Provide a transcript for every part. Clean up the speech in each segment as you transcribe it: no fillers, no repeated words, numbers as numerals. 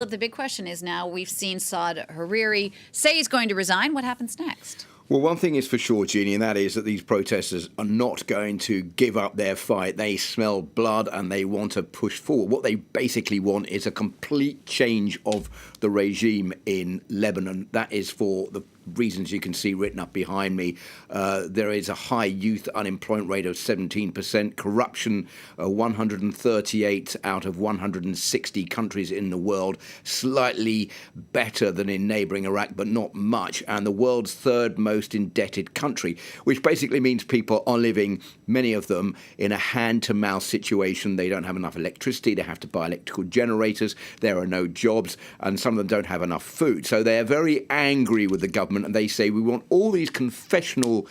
The big question is now we've seen Saad Hariri say he's going to resign. What happens next? Well, one thing is for sure, Jeannie, and that is that these protesters are not going to give up their fight. They smell blood and they want to push forward. What they basically want is a complete change of the regime in Lebanon. That is for the reasons you can see written up behind me. There is a high youth unemployment rate of 17%, corruption 138 out of 160 countries in the world, slightly better than in neighbouring Iraq, but not much, and the world's third most indebted country, which basically means people are living, many of them, in a hand-to-mouth situation. They don't have enough electricity, they have to buy electrical generators, there are no jobs, and some of them don't have enough food. So they are very angry with the government, and they say we want all these confessional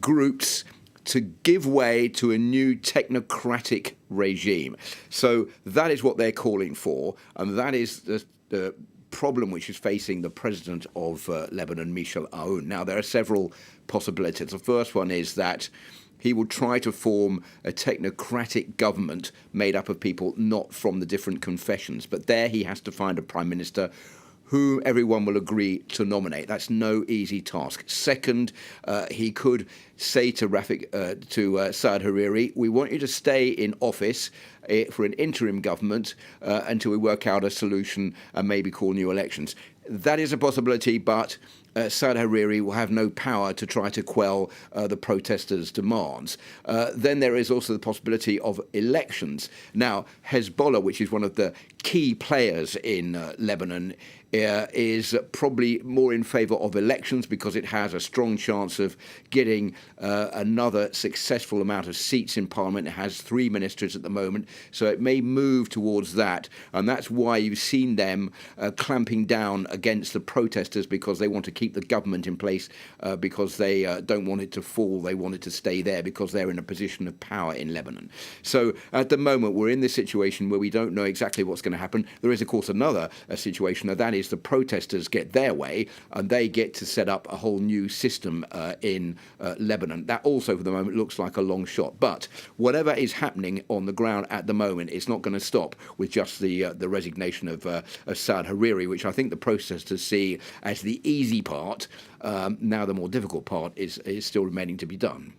groups to give way to a new technocratic regime. So that is what they're calling for, and that is the problem which is facing the president of Lebanon, Michel Aoun. Now, there are several possibilities. The first one is that he will try to form a technocratic government made up of people not from the different confessions. But there he has to find a prime minister who everyone will agree to nominate. That's no easy task. Second, he could say to Saad Hariri, we want you to stay in office for an interim government until we work out a solution and maybe call new elections. That is a possibility, but Saad Hariri will have no power to try to quell the protesters' demands. Then there is also the possibility of elections. Now, Hezbollah, which is one of the key players in Lebanon, is probably more in favour of elections because it has a strong chance of getting another successful amount of seats in Parliament. It has 3 ministers at the moment, so it may move towards that. And that's why you've seen them clamping down against the protesters, because they want to keep the government in place, because they don't want it to fall. They want it to stay there because they're in a position of power in Lebanon. So at the moment, we're in this situation where we don't know exactly what's going to happen. There is, of course, another situation, and that is the protesters get their way and they get to set up a whole new system in Lebanon. That also, for the moment, looks like a long shot. But whatever is happening on the ground at the moment, it's not going to stop with just the resignation of Saad Hariri, which I think the protesters see as the easy part. Now the more difficult part is still remaining to be done.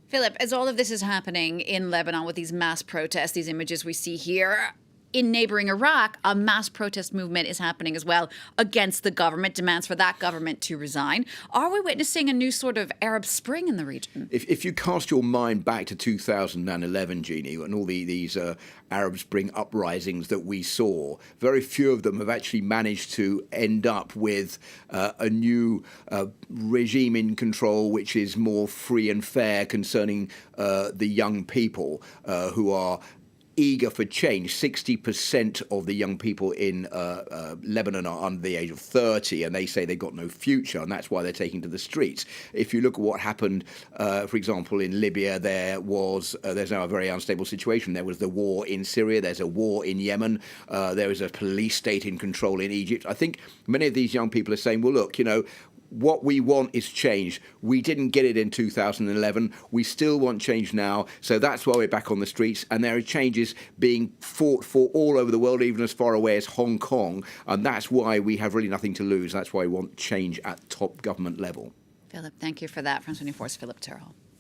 Philip, as all of this is happening in Lebanon with these mass protests, these images we see here, in neighboring Iraq, a mass protest movement is happening as well against the government, demands for that government to resign. Are we witnessing a new sort of Arab Spring in the region? If you cast your mind back to 2011, Jeannie, and all these Arab Spring uprisings that we saw, very few of them have actually managed to end up with a new regime in control which is more free and fair concerning the young people who are eager for change. 60% of the young people in Lebanon are under the age of 30, and they say they've got no future, and that's why they're taking to the streets. If you look at what happened, for example, in Libya, there's now a very unstable situation. There was the war in Syria, there's a war in Yemen, there is a police state in control in Egypt. I think many of these young people are saying, well, look, what we want is change. We didn't get it in 2011. We still want change now. So that's why we're back on the streets. And there are changes being fought for all over the world, even as far away as Hong Kong. And that's why we have really nothing to lose. That's why we want change at top government level. Philip, thank you for that. France 24's Philip Terrell.